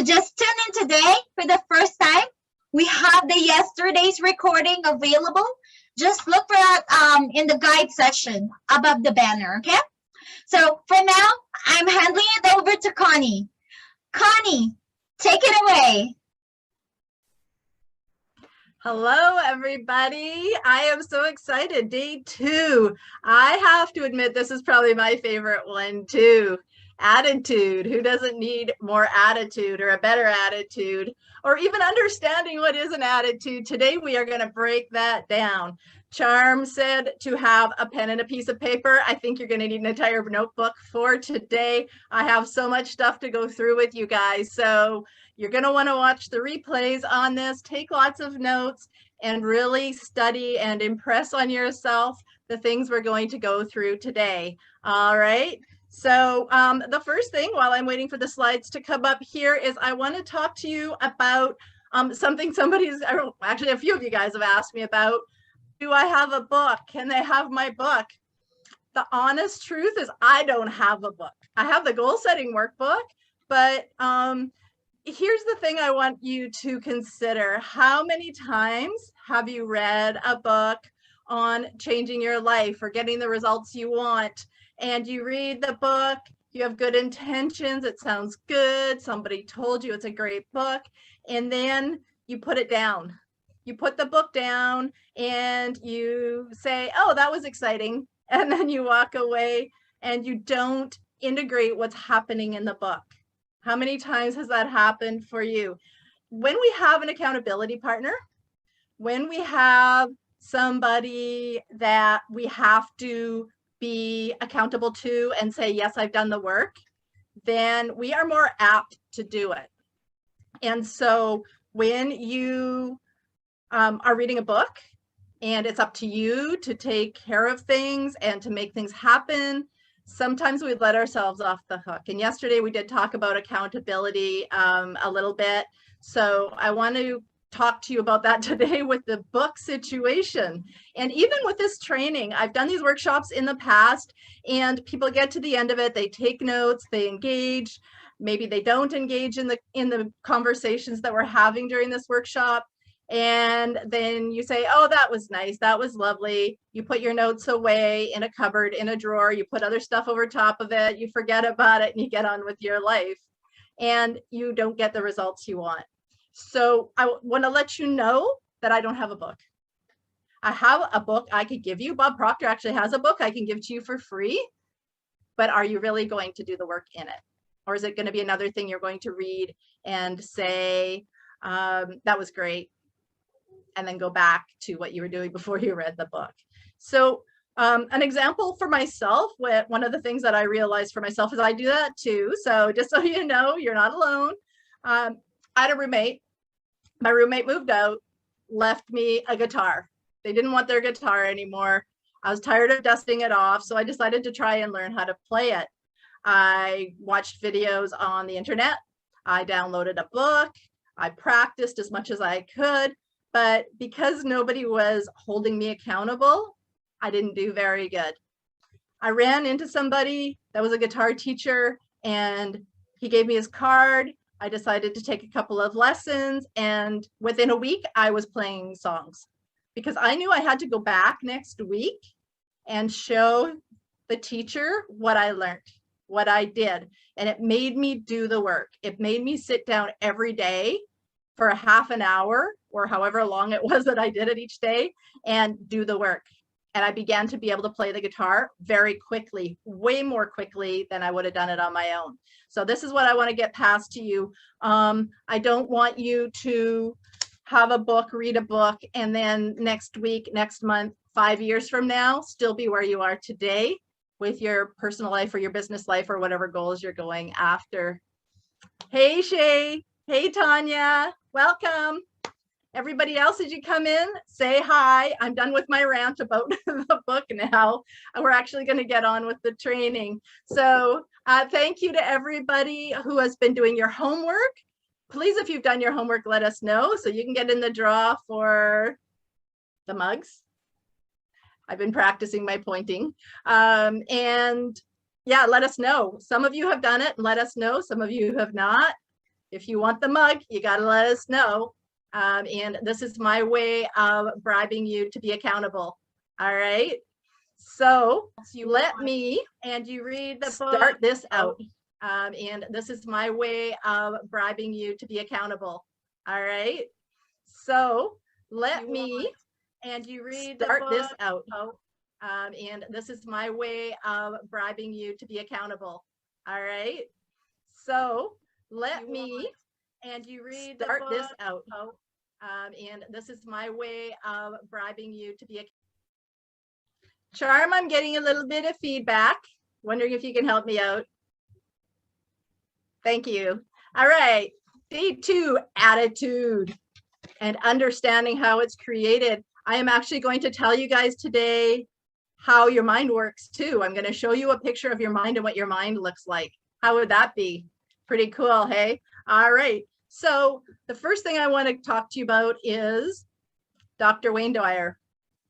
Just tune in today for the first time, we have the yesterday's recording available. Just look for that in the guide section above the banner, okay? So for now, I'm handing it over to Connie. Connie, take it away. Hello, everybody. I am so excited. Day 2. I have to admit, this is probably my favorite one too. Attitude. Who doesn't need more attitude or a better attitude or even understanding what is an attitude? Today, we are going to break that down. Charm said to have a pen and a piece of paper. I think you're going to need an entire notebook for today. I have so much stuff to go through with you guys. So you're going to want to watch the replays on this, take lots of notes, and really study and impress on yourself the things we're going to go through today. All right. So the first thing, while I'm waiting for the slides to come up here, is I want to talk to you about something actually a few of you guys have asked me about. Do I have a book? Can they have my book? The honest truth is I don't have a book. I have the goal setting workbook, but here's the thing I want you to consider. How many times have you read a book on changing your life or getting the results you want? And you read the book, you have good intentions, it sounds good, somebody told you it's a great book, and then you put it down. You put the book down and you say, oh, that was exciting. And then you walk away and you don't integrate what's happening in the book. How many times has that happened for you? When we have an accountability partner, when we have somebody that we have to be accountable to and say, yes, I've done the work, then we are more apt to do it. And so when you are reading a book and it's up to you to take care of things and to make things happen, sometimes we let ourselves off the hook. And yesterday we did talk about accountability a little bit. So I want to talk to you about that today with the book situation. And even with this training, I've done these workshops in the past and people get to the end of it, they take notes, they engage, maybe they don't engage in the conversations that we're having during this workshop. And then you say, oh, that was nice. That was lovely. You put your notes away in a cupboard, in a drawer, you put other stuff over top of it, you forget about it and you get on with your life and you don't get the results you want. So I want to let you know that I don't have a book. I have a book I could give you. Bob Proctor actually has a book I can give to you for free, but are you really going to do the work in it? Or is it going to be another thing you're going to read and say, that was great, and then go back to what you were doing before you read the book? So an example for myself, one of the things that I realized for myself is I do that too. So just so you know, you're not alone. I had a roommate. My roommate moved out, left me a guitar. They didn't want their guitar anymore. I was tired of dusting it off, so I decided to try and learn how to play it. I watched videos on the internet. I downloaded a book. I practiced as much as I could. But because nobody was holding me accountable, I didn't do very good. I ran into somebody that was a guitar teacher and he gave me his card. I decided to take a couple of lessons and within a week I was playing songs because I knew I had to go back next week and show the teacher what I learned, what I did. And it made me do the work. It made me sit down every day for a half an hour or however long it was that I did it each day and do the work. And I began to be able to play the guitar very quickly, way more quickly than I would have done it on my own. So this is what I want to get past to you. I don't want you to have a book, read a book, and then next week, next month, 5 years from now, still be where you are today with your personal life or your business life or whatever goals you're going after. Hey, Shay. Hey, Tanya. Welcome. Everybody else, as you come in, say hi. I'm done with my rant about the book now. We're actually going to get on with the training. So thank you to everybody who has been doing your homework. Please, if you've done your homework, let us know so you can get in the draw for the mugs. I've been practicing my pointing. And yeah, let us know. Some of you have done it and let us know. Some of you have not. If you want the mug, you got to let us know. And this is my way of bribing you to be accountable. All right. So you let me and you read the start this out. And this is my way of bribing you to be accountable. All right. So let me and you read start this out. And this is my way of bribing you to be accountable. All right. So let me and you read start this out. And this is my way of bribing you to be Charm, I'm getting a little bit of feedback. Wondering if you can help me out. Thank you. All right. Day 2, attitude and understanding how it's created. I am actually going to tell you guys today how your mind works too. I'm going to show you a picture of your mind and what your mind looks like. How would that be? Pretty cool, hey? All right. So the first thing I want to talk to you about is Dr. Wayne Dyer.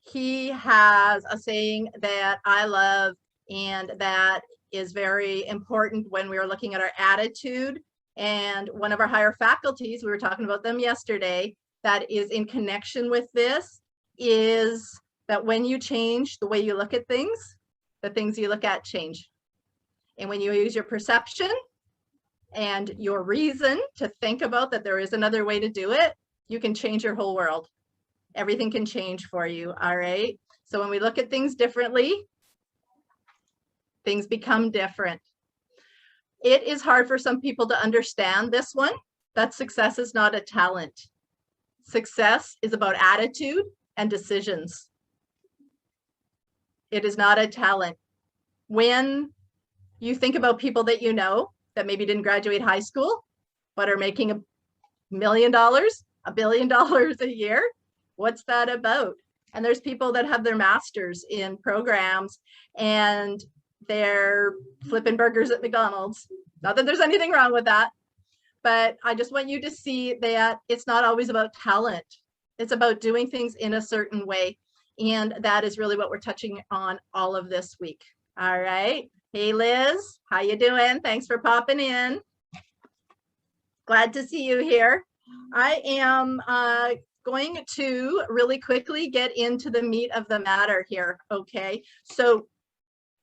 He has a saying that I love and that is very important when we are looking at our attitude. And one of our higher faculties, we were talking about them yesterday, that is in connection with this is that when you change the way you look at things, the things you look at change. And when you use your perception and your reason to think about that there is another way to do it, you can change your whole world. Everything can change for you, all right? So when we look at things differently, things become different. It is hard for some people to understand this one, that success is not a talent. Success is about attitude and decisions. It is not a talent. When you think about people that you know that maybe didn't graduate high school, but are making $1 million, $1 billion a year, what's that about? And there's people that have their masters in programs and they're flipping burgers at McDonald's. Not that there's anything wrong with that, but I just want you to see that it's not always about talent. It's about doing things in a certain way. And that is really what we're touching on all of this week. All right. Hey, Liz, how you doing? Thanks for popping in. Glad to see you here. I am going to really quickly get into the meat of the matter here. Okay. So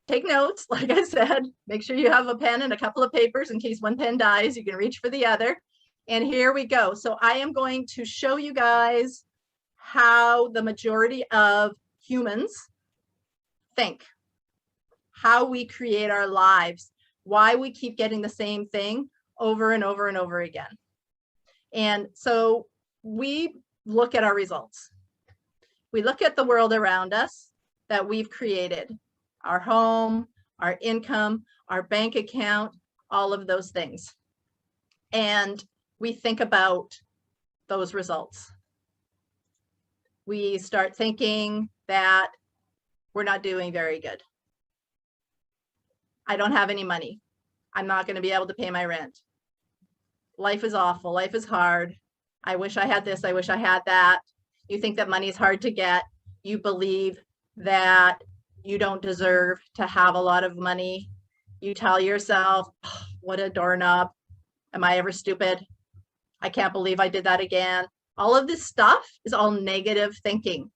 take notes, like I said, make sure you have a pen and a couple of papers in case one pen dies, you can reach for the other. And here we go. So I am going to show you guys how the majority of humans think, how we create our lives, why we keep getting the same thing over and over and over again. And so we look at our results. We look at the world around us that we've created. Our home, our income, our bank account, all of those things. And we think about those results. We start thinking that we're not doing very good. I don't have any money. I'm not going to be able to pay my rent. Life is awful. Life is hard. I wish I had this. I wish I had that. You think that money is hard to get. You believe that you don't deserve to have a lot of money. You tell yourself, oh, what a doorknob. Am I ever stupid? I can't believe I did that again. All of this stuff is all negative thinking.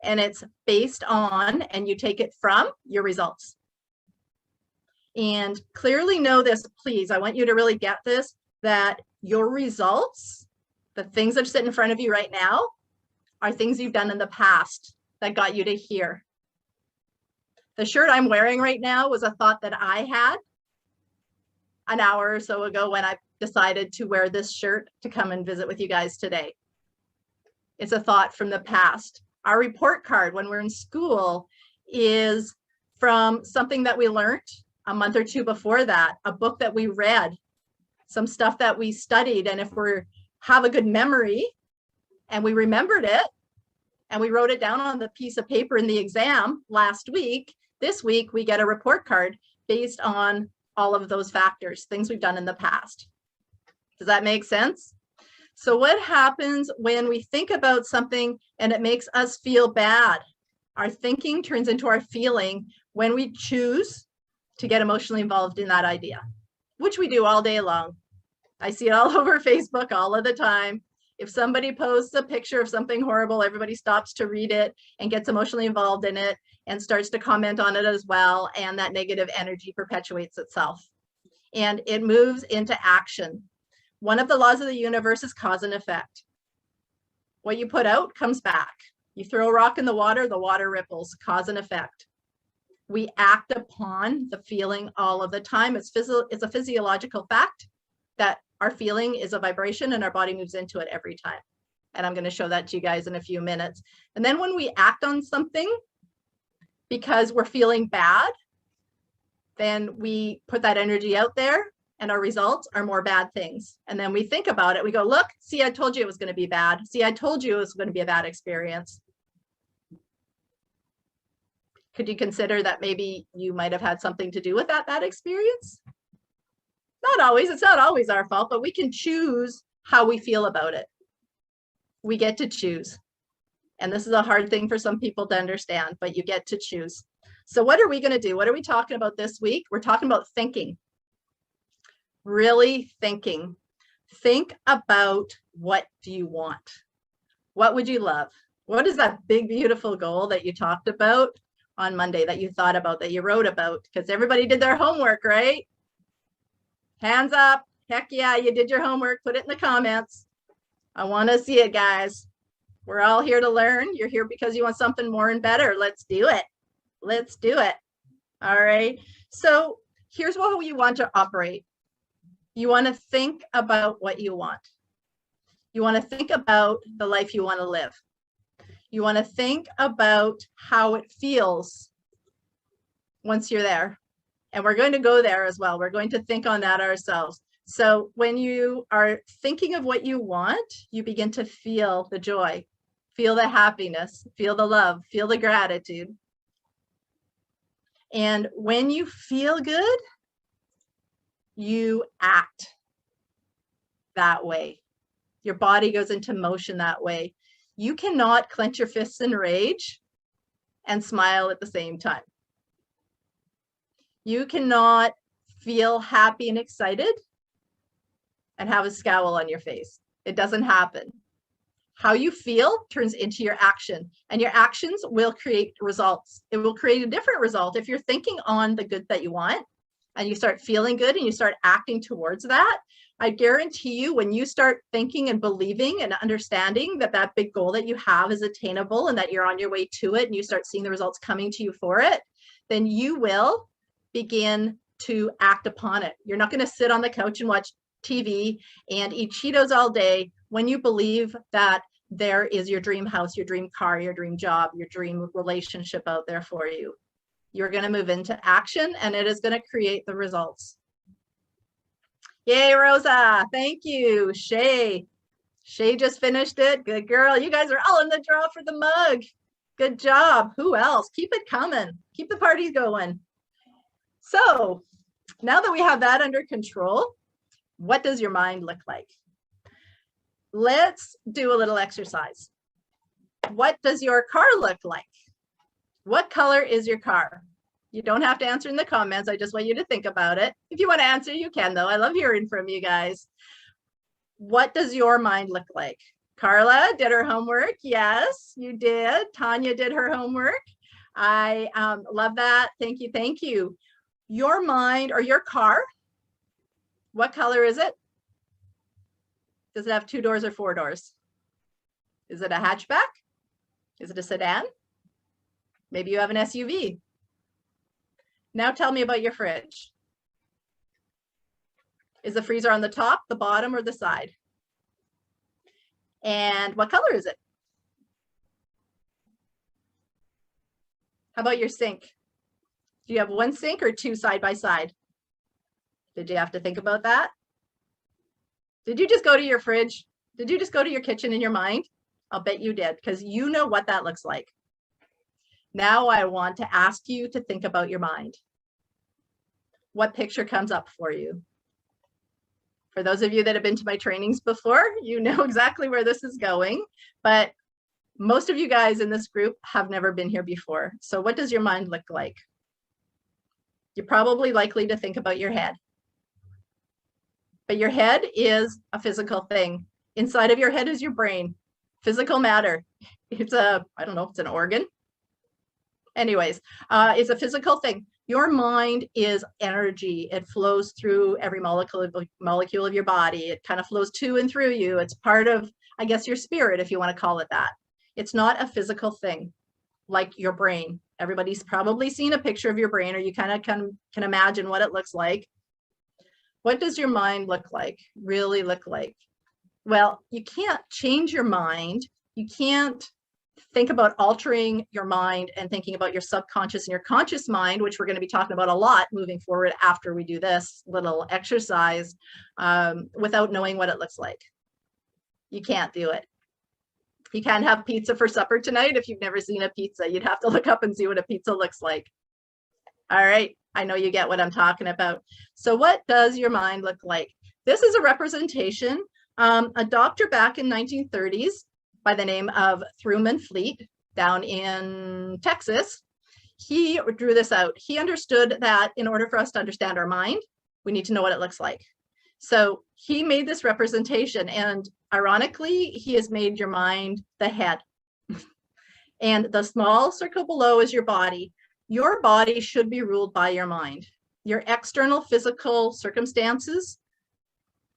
And it's based on, and you take it from your results. And clearly know this, please. I want you to really get this, that your results, the things that sit in front of you right now, are things you've done in the past that got you to here. The shirt I'm wearing right now was a thought that I had an hour or so ago when I decided to wear this shirt to come and visit with you guys today. It's a thought from the past. Our report card when we're in school is from something that we learned a month or two before that, a book that we read, some stuff that we studied. And if we have a good memory and we remembered it and we wrote it down on the piece of paper in the exam last week, this week we get a report card based on all of those factors, things we've done in the past. Does that make sense? So what happens when we think about something and it makes us feel bad? Our thinking turns into our feeling when we choose to get emotionally involved in that idea, which we do all day long. I see it all over Facebook all of the time. If somebody posts a picture of something horrible, everybody stops to read it and gets emotionally involved in it and starts to comment on it as well. And that negative energy perpetuates itself. And it moves into action. One of the laws of the universe is cause and effect. What you put out comes back. You throw a rock in the water ripples, cause and effect. We act upon the feeling all of the time. It's a physiological fact that our feeling is a vibration and our body moves into it every time. And I'm going to show that to you guys in a few minutes. And then when we act on something because we're feeling bad, then we put that energy out there and our results are more bad things. And then we think about it. We go, look, see, I told you it was going to be bad. See, I told you it was going to be a bad experience. Could you consider that maybe you might have had something to do with that bad experience? Not always. It's not always our fault, but we can choose how we feel about it. We get to choose. And this is a hard thing for some people to understand, but you get to choose. So what are we going to do? What are we talking about this week? We're talking about thinking. Really thinking. Think about, what do you want? What would you love? What is that big, beautiful goal that you talked about on Monday, that you thought about, that you wrote about? Because everybody did their homework, right? Hands up. Heck yeah, you did your homework. Put it in the comments. I want to see it, guys. We're all here to learn. You're here because you want something more and better. Let's do it. Let's do it. All right. So here's what you want to operate. You want to think about what you want. You want to think about the life you want to live. You want to think about how it feels once you're there. And we're going to go there as well. We're going to think on that ourselves. So when you are thinking of what you want, you begin to feel the joy, feel the happiness, feel the love, feel the gratitude. And when you feel good, you act that way. Your body goes into motion that way. You cannot clench your fists in rage and smile at the same time. You cannot feel happy and excited and have a scowl on your face. It doesn't happen. How you feel turns into your action, and your actions will create results. It will create a different result if you're thinking on the good that you want and you start feeling good and you start acting towards that. I guarantee you, when you start thinking and believing and understanding that that big goal that you have is attainable and that you're on your way to it, and you start seeing the results coming to you for it, then you will begin to act upon it. You're not going to sit on the couch and watch TV and eat Cheetos all day when you believe that there is your dream house, your dream car, your dream job, your dream relationship out there for you. You're going to move into action and it is going to create the results. Yay, Rosa. Thank you. Shay just finished it. Good girl. You guys are all in the draw for the mug. Good job. Who else? Keep it coming. Keep the parties going. So now that we have that under control, what does your mind look like? Let's do a little exercise. What does your car look like? What color is your car? You don't have to answer in the comments. I just want you to think about it. If you want to answer, you can, though. I love hearing from you guys. What does your mind look like? Carla did her homework. Yes, you did. Tanya did her homework. I love that. Thank you. Thank you. Your mind or your car, what color is it? Does it have 2 doors or 4 doors? Is it a hatchback? Is it a sedan? Maybe you have an SUV. Now tell me about your fridge. Is the freezer on the top, the bottom, or the side? And what color is it? How about your sink? Do you have 1 sink or 2 side by side? Did you have to think about that? Did you just go to your fridge? Did you just go to your kitchen in your mind? I'll bet you did, because you know what that looks like. Now I want to ask you to think about your mind. What picture comes up for you? For those of you that have been to my trainings before, you know exactly where this is going, but most of you guys in this group have never been here before. So what does your mind look like? You're probably likely to think about your head. but your head is a physical thing. Inside of your head is your brain, physical matter. It's I don't know if it's an organ. Anyways, it's a physical thing. Your mind is energy. It flows through every molecule of your body. It kind of flows to and through you. It's part of, I guess, your spirit, if you want to call it that. It's not a physical thing like your brain. Everybody's probably seen a picture of your brain, or you kind of can imagine what it looks like. What does your mind look like, really look like? Well, you can't change your mind. You can't think about altering your mind and thinking about your subconscious and your conscious mind, which we're going to be talking about a lot moving forward after we do this little exercise, without knowing what it looks like. You can't do it. You can't have pizza for supper tonight if you've never seen a pizza. You'd have to look up and see what a pizza looks like. All right, I know you get what I'm talking about. So what does your mind look like? This is a representation. A doctor back in 1930s by the name of Truman Fleet down in Texas, he drew this out. He understood that in order for us to understand our mind, we need to know what it looks like. So he made this representation, and ironically, he has made your mind the head. And the small circle below is your body. Your body should be ruled by your mind. Your external physical circumstances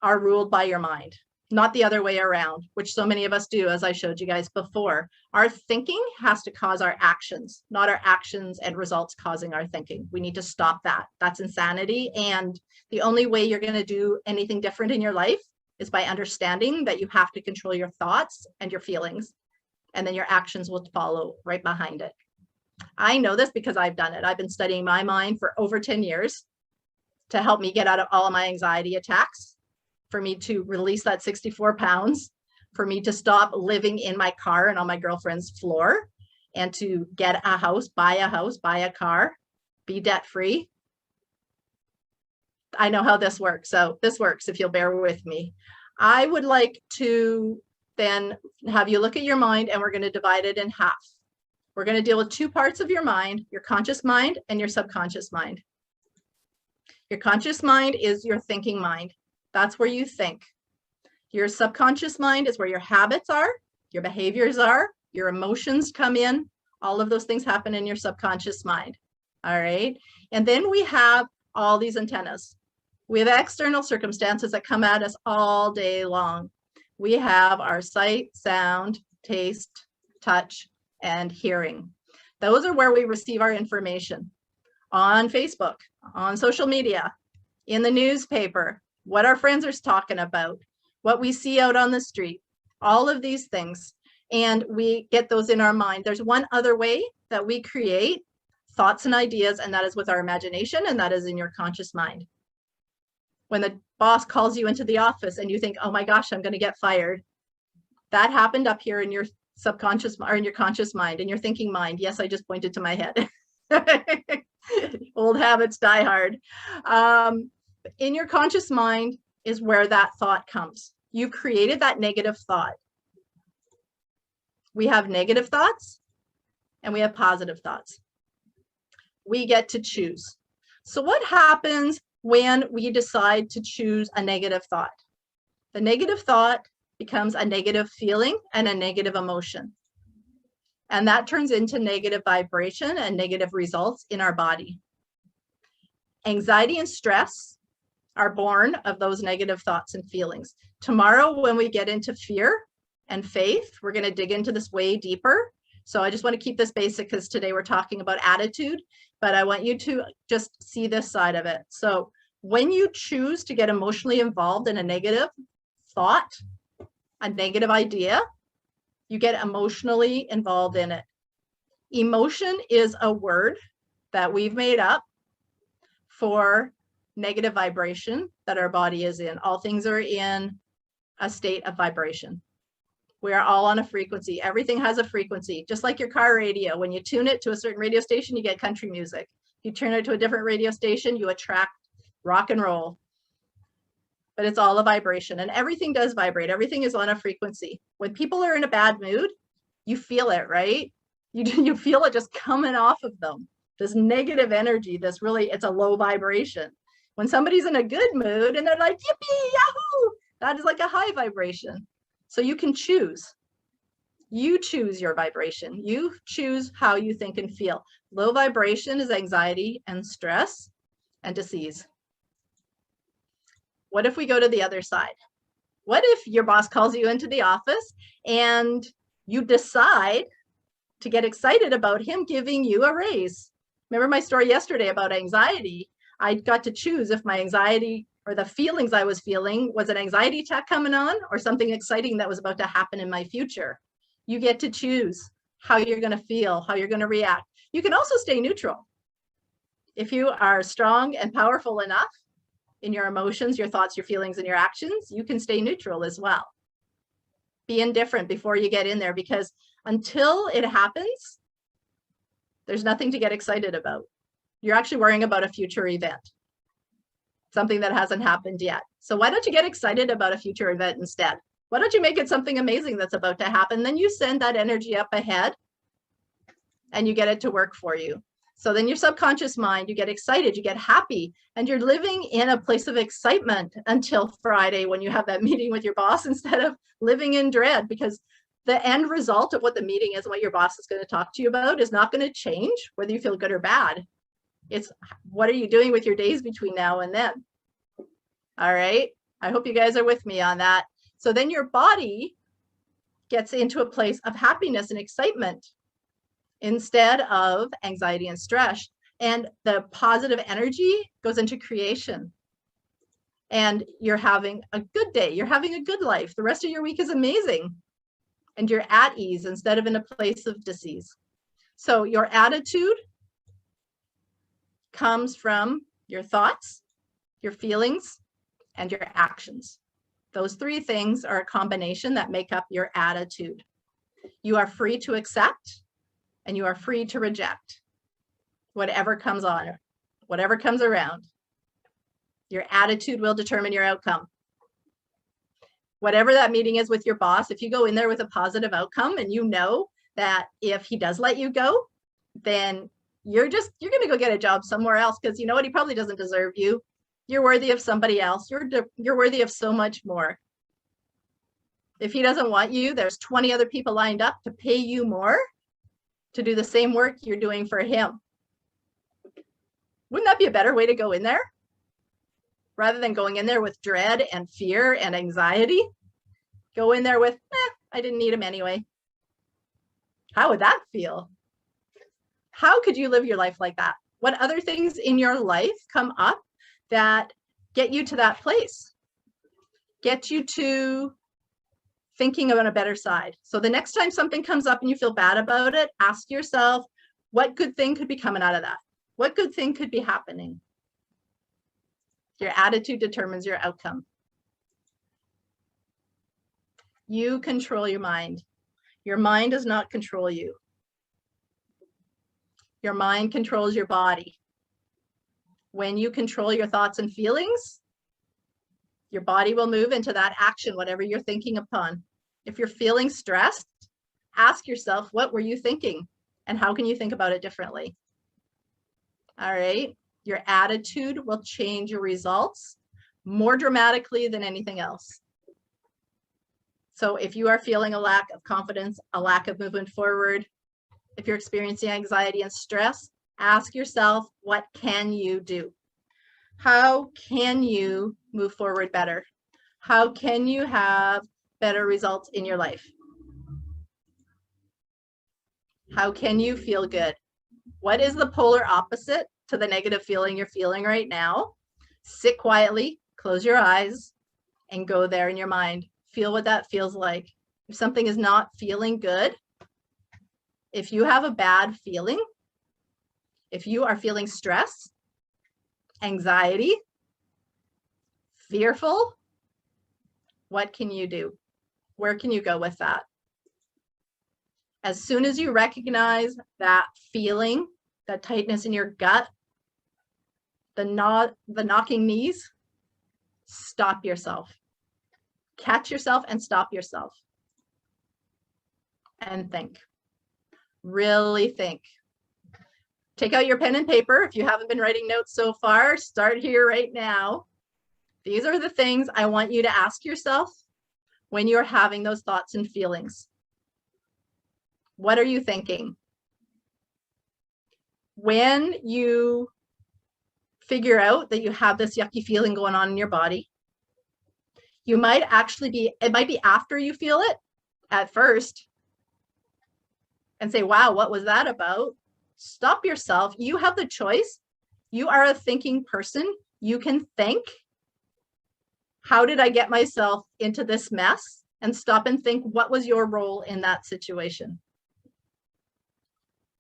are ruled by your mind, not the other way around, which so many of us do, as I showed you guys before. Our thinking has to cause our actions, not our actions and results causing our thinking. We need to stop that. That's insanity. And the only way you're going to do anything different in your life is by understanding that you have to control your thoughts and your feelings, and then your actions will follow right behind it. I know this because I've done it. I've been studying my mind for over 10 years to help me get out of all of my anxiety attacks, for me to release that 64 pounds, for me to stop living in my car and on my girlfriend's floor, and to get a house, buy a car, be debt-free. I know how this works. So this works if you'll bear with me. I would like to then have you look at your mind, and we're going to divide it in half. We're going to deal with two parts of your mind, your conscious mind and your subconscious mind. Your conscious mind is your thinking mind. That's where you think. Your subconscious mind is where your habits are, your behaviors are, your emotions come in. All of those things happen in your subconscious mind. All right. And then we have all these antennas. We have external circumstances that come at us all day long. We have our sight, sound, taste, touch, and hearing. Those are where we receive our information on Facebook, on social media, in the newspaper, what our friends are talking about, what we see out on the street, all of these things. And we get those in our mind. There's one other way that we create thoughts and ideas, and that is with our imagination, and that is in your conscious mind. When the boss calls you into the office and you think, oh my gosh, I'm going to get fired. That happened up here in your subconscious or in your conscious mind, in your thinking mind. Yes, I just pointed to my head. Old habits die hard. In your conscious mind is where that thought comes. You created that negative thought. We have negative thoughts and we have positive thoughts. We get to choose. So what happens when we decide to choose a negative thought? The negative thought becomes a negative feeling and a negative emotion. And that turns into negative vibration and negative results in our body. Anxiety and stress are born of those negative thoughts and feelings. Tomorrow, when we get into fear and faith, we're going to dig into this way deeper. So I just want to keep this basic because today we're talking about attitude, but I want you to just see this side of it. So when you choose to get emotionally involved in a negative thought, a negative idea, you get emotionally involved in it. Emotion is a word that we've made up for negative vibration that our body is in. All things are in a state of vibration. We are all on a frequency. Everything has a frequency, just like your car radio. When you tune it to a certain radio station, you get country music. If you turn it to a different radio station, you attract rock and roll. But it's all a vibration, and everything does vibrate. Everything is on a frequency. When people are in a bad mood, you feel it, right? You feel it just coming off of them. This negative energy, it's a low vibration. When somebody's in a good mood and they're like, yippee, yahoo, that is like a high vibration. So you can choose. You choose your vibration. You choose how you think and feel. Low vibration is anxiety and stress and disease. What if we go to the other side? What if your boss calls you into the office and you decide to get excited about him giving you a raise? Remember my story yesterday about anxiety? I got to choose if my anxiety or the feelings I was feeling was an anxiety attack coming on or something exciting that was about to happen in my future. You get to choose how you're going to feel, how you're going to react. You can also stay neutral. If you are strong and powerful enough in your emotions, your thoughts, your feelings, and your actions, you can stay neutral as well. Be indifferent before you get in there, because until it happens, there's nothing to get excited about. You're actually worrying about a future event, something that hasn't happened yet. So why don't you get excited about a future event instead? Why don't you make it something amazing that's about to happen? Then you send that energy up ahead and you get it to work for you. So then your subconscious mind, you get excited, you get happy, and you're living in a place of excitement until Friday when you have that meeting with your boss, instead of living in dread, because the end result of what the meeting is and what your boss is going to talk to you about is not going to change whether you feel good or bad. It's what are you doing with your days between now and then? All right. I hope you guys are with me on that. So then your body gets into a place of happiness and excitement instead of anxiety and stress. And the positive energy goes into creation. And you're having a good day. You're having a good life. The rest of your week is amazing. And you're at ease instead of in a place of disease. So your attitude comes from your thoughts, your feelings, and your actions. Those three things are a combination that make up your attitude. You are free to accept and you are free to reject whatever comes on, whatever comes around. Your attitude will determine your outcome. Whatever that meeting is with your boss, if you go in there with a positive outcome and you know that if he does let you go, then you're going to go get a job somewhere else, because you know what, he probably doesn't deserve you. You're worthy of somebody else. You're worthy of so much more. If he doesn't want you, there's 20 other people lined up to pay you more to do the same work you're doing for him. Wouldn't that be a better way to go in there? Rather than going in there with dread and fear and anxiety, go in there with, I didn't need him anyway. How would that feel? How could you live your life like that? What other things in your life come up that get you to that place? Get you to thinking on a better side. So the next time something comes up and you feel bad about it, ask yourself, what good thing could be coming out of that? What good thing could be happening? Your attitude determines your outcome. You control your mind. Your mind does not control you. Your mind controls your body. When you control your thoughts and feelings, your body will move into that action, whatever you're thinking upon. If you're feeling stressed, ask yourself, what were you thinking? And how can you think about it differently? All right. Your attitude will change your results more dramatically than anything else. So if you are feeling a lack of confidence, a lack of movement forward, if you're experiencing anxiety and stress, ask yourself, what can you do? How can you move forward better? How can you have better results in your life? How can you feel good? What is the polar opposite to the negative feeling you're feeling right now? Sit quietly, close your eyes, and go there in your mind. Feel what that feels like. If something is not feeling good, if you have a bad feeling, if you are feeling stress, anxiety, fearful, what can you do? Where can you go with that? As soon as you recognize that feeling, that tightness in your gut, the knocking knees, stop yourself. Catch yourself and stop yourself. And think. Really think. Take out your pen and paper. If you haven't been writing notes so far, start here right now. These are the things I want you to ask yourself when you're having those thoughts and feelings. What are you thinking? When you figure out that you have this yucky feeling going on in your body, you might actually be, it might be after you feel it at first and say, wow, what was that about? Stop yourself. You have the choice. You are a thinking person. You can think, how did I get myself into this mess? And stop and think, what was your role in that situation?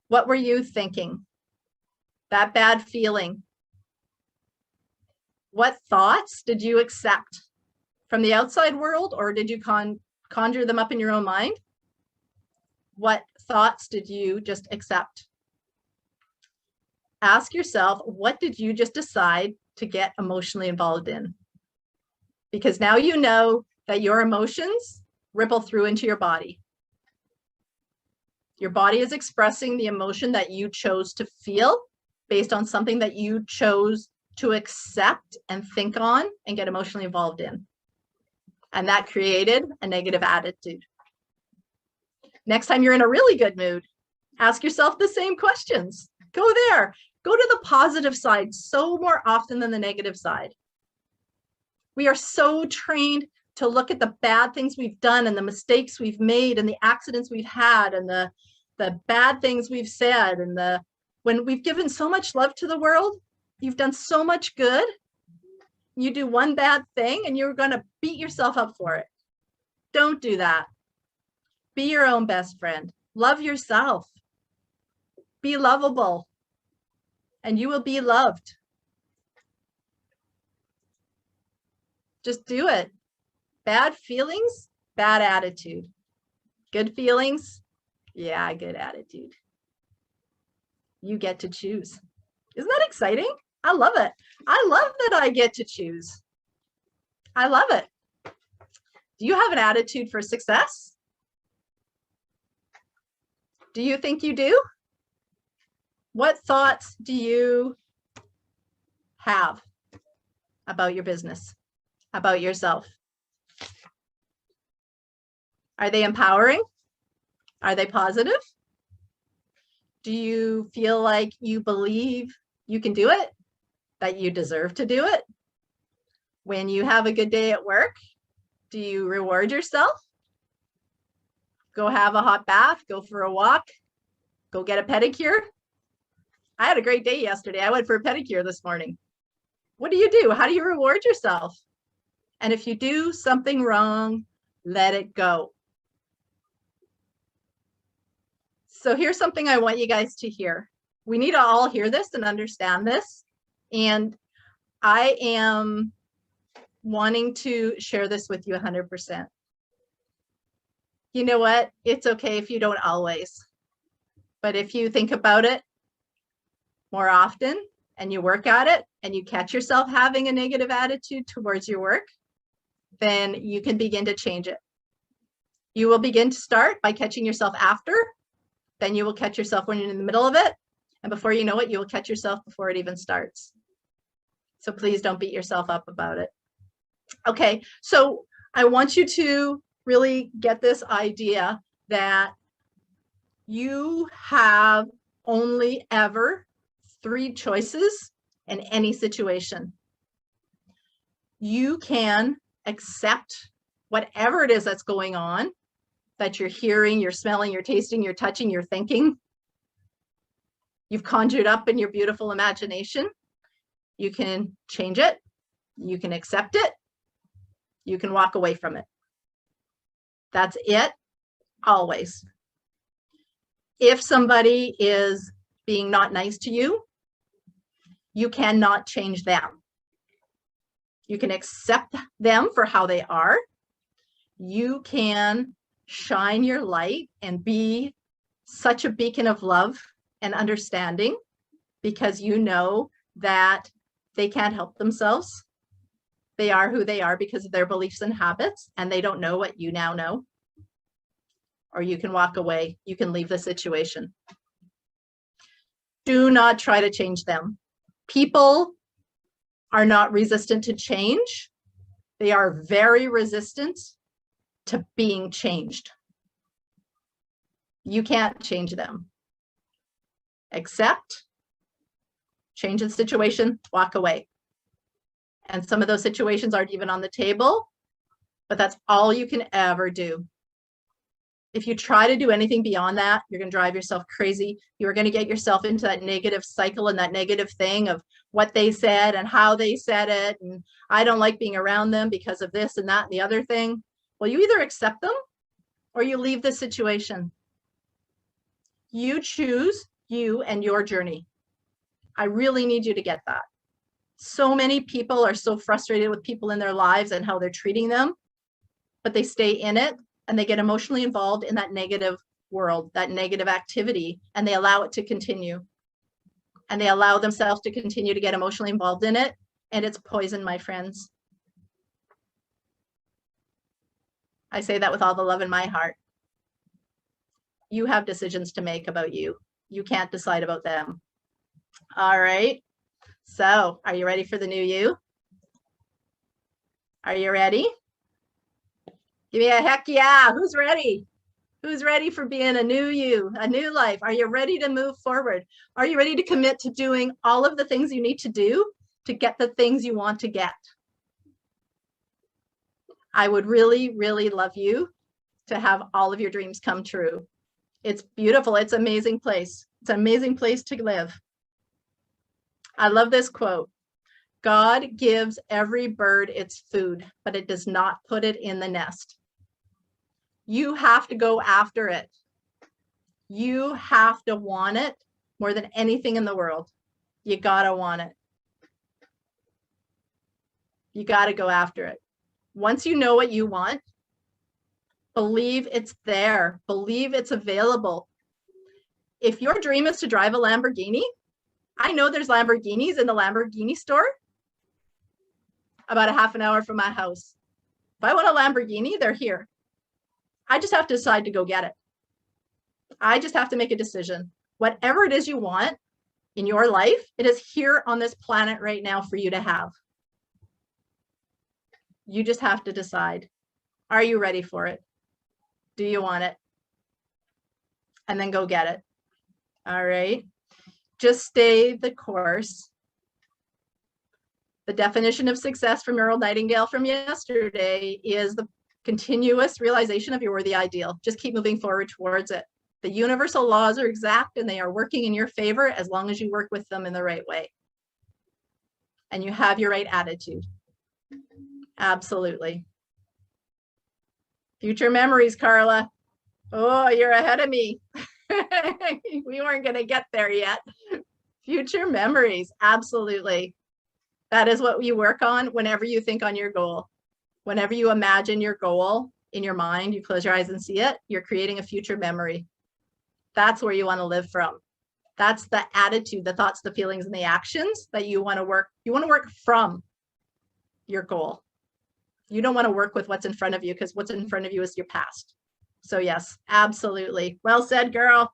What were you thinking? That bad feeling. What thoughts did you accept from the outside world, or did you conjure them up in your own mind? What thoughts did you just accept? Ask yourself, what did you just decide to get emotionally involved in? Because now you know that your emotions ripple through into your body. Your body is expressing the emotion that you chose to feel based on something that you chose to accept and think on and get emotionally involved in. And that created a negative attitude. Next time you're in a really good mood, ask yourself the same questions. Go there. Go to the positive side so more often than the negative side. We are so trained to look at the bad things we've done and the mistakes we've made and the accidents we've had and the bad things we've said and when we've given so much love to the world, you've done so much good. You do one bad thing and you're going to beat yourself up for it. Don't do that. Be your own best friend. Love yourself. Be lovable. And you will be loved. Just do it. Bad feelings, bad attitude. Good feelings, yeah, good attitude. You get to choose. Isn't that exciting? I love it. I love that I get to choose. I love it. Do you have an attitude for success? Do you think you do? What thoughts do you have about your business, about yourself? Are they empowering? Are they positive? Do you feel like you believe you can do it? That you deserve to do it? When you have a good day at work, do you reward yourself? Go have a hot bath, go for a walk, go get a pedicure. I had a great day yesterday. I went for a pedicure this morning. What do you do? How do you reward yourself? And if you do something wrong, let it go. So here's something I want you guys to hear. We need to all hear this and understand this. And I am wanting to share this with you 100%. You know what? It's okay if you don't always. But if you think about it more often and you work at it and you catch yourself having a negative attitude towards your work, then you can begin to change it. You will begin to start by catching yourself after. Then you will catch yourself when you're in the middle of it. And before you know it, you will catch yourself before it even starts. So please don't beat yourself up about it. Okay, so I want you to really get this idea that you have only ever 3 choices in any situation. You can accept whatever it is that's going on, that you're hearing, you're smelling, you're tasting, you're touching, you're thinking. You've conjured up in your beautiful imagination. You can change it. You can accept it. You can walk away from it. That's it, always. If somebody is being not nice to you, you cannot change them. You can accept them for how they are. You can shine your light and be such a beacon of love and understanding because you know that they can't help themselves. They are who they are because of their beliefs and habits, and they don't know what you now know. Or you can walk away. You can leave the situation. Do not try to change them. People are not resistant to change. They are very resistant to being changed. You can't change them. Accept, change the situation, walk away. And some of those situations aren't even on the table, but that's all you can ever do. If you try to do anything beyond that, you're going to drive yourself crazy. You're going to get yourself into that negative cycle and that negative thing of what they said and how they said it. And I don't like being around them because of this and that and the other thing. Well, you either accept them or you leave the situation. You choose you and your journey. I really need you to get that. So many people are so frustrated with people in their lives and how they're treating them, but they stay in it and they get emotionally involved in that negative world, that negative activity, and they allow it to continue. And they allow themselves to continue to get emotionally involved in it, and it's poison, my friends. I say that with all the love in my heart. You have decisions to make about you. You can't decide about them. All right. So, are you ready for the new you? Are you ready? Give me a heck yeah. Who's ready? Who's ready for being a new you, a new life? Are you ready to move forward? Are you ready to commit to doing all of the things you need to do to get the things you want to get? I would really, really love you to have all of your dreams come true. It's beautiful. It's an amazing place. It's an amazing place to live. I love this quote. God gives every bird its food, but it does not put it in the nest. You have to go after it. You have to want it more than anything in the world. You gotta want it. You gotta go after it. Once you know what you want, believe it's there. Believe it's available. If your dream is to drive a Lamborghini, I know there's Lamborghinis in the Lamborghini store about a half an hour from my house. If I want a Lamborghini, they're here. I just have to decide to go get it. I just have to make a decision. Whatever it is you want in your life, it is here on this planet right now for you to have. You just have to decide. Are you ready for it? Do you want it? And then go get it. All right. Just stay the course. The definition of success from Earl Nightingale from yesterday is the continuous realization of your worthy ideal. Just keep moving forward towards it. The universal laws are exact and they are working in your favor as long as you work with them in the right way. And you have your right attitude. Absolutely. Future memories, Carla. Oh, you're ahead of me. We weren't going to get there yet. Future memories. Absolutely. That is what you work on whenever you think on your goal. Whenever you imagine your goal in your mind, you close your eyes and see it, you're creating a future memory. That's where you want to live from. That's the attitude, the thoughts, the feelings, and the actions that you want to work. You want to work from your goal. You don't want to work with what's in front of you because what's in front of you is your past. So yes, absolutely. Well said, girl.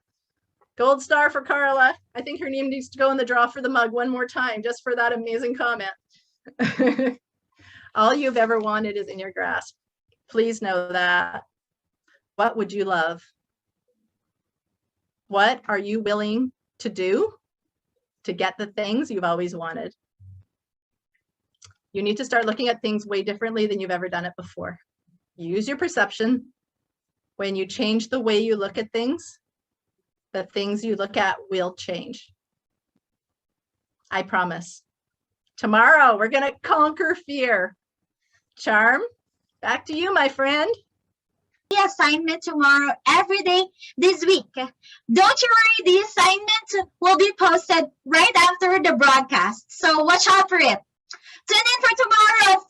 Gold star for Carla. I think her name needs to go in the draw for the mug one more time, just for that amazing comment. All you've ever wanted is in your grasp. Please know that. What would you love? What are you willing to do to get the things you've always wanted? You need to start looking at things way differently than you've ever done it before. Use your perception. When you change the way you look at things, the things you look at will change. I promise. Tomorrow, we're going to conquer fear. Charm, back to you, my friend. The assignment tomorrow, every day this week. Don't you worry, the assignment will be posted right after the broadcast. So watch out for it. Tune in for tomorrow,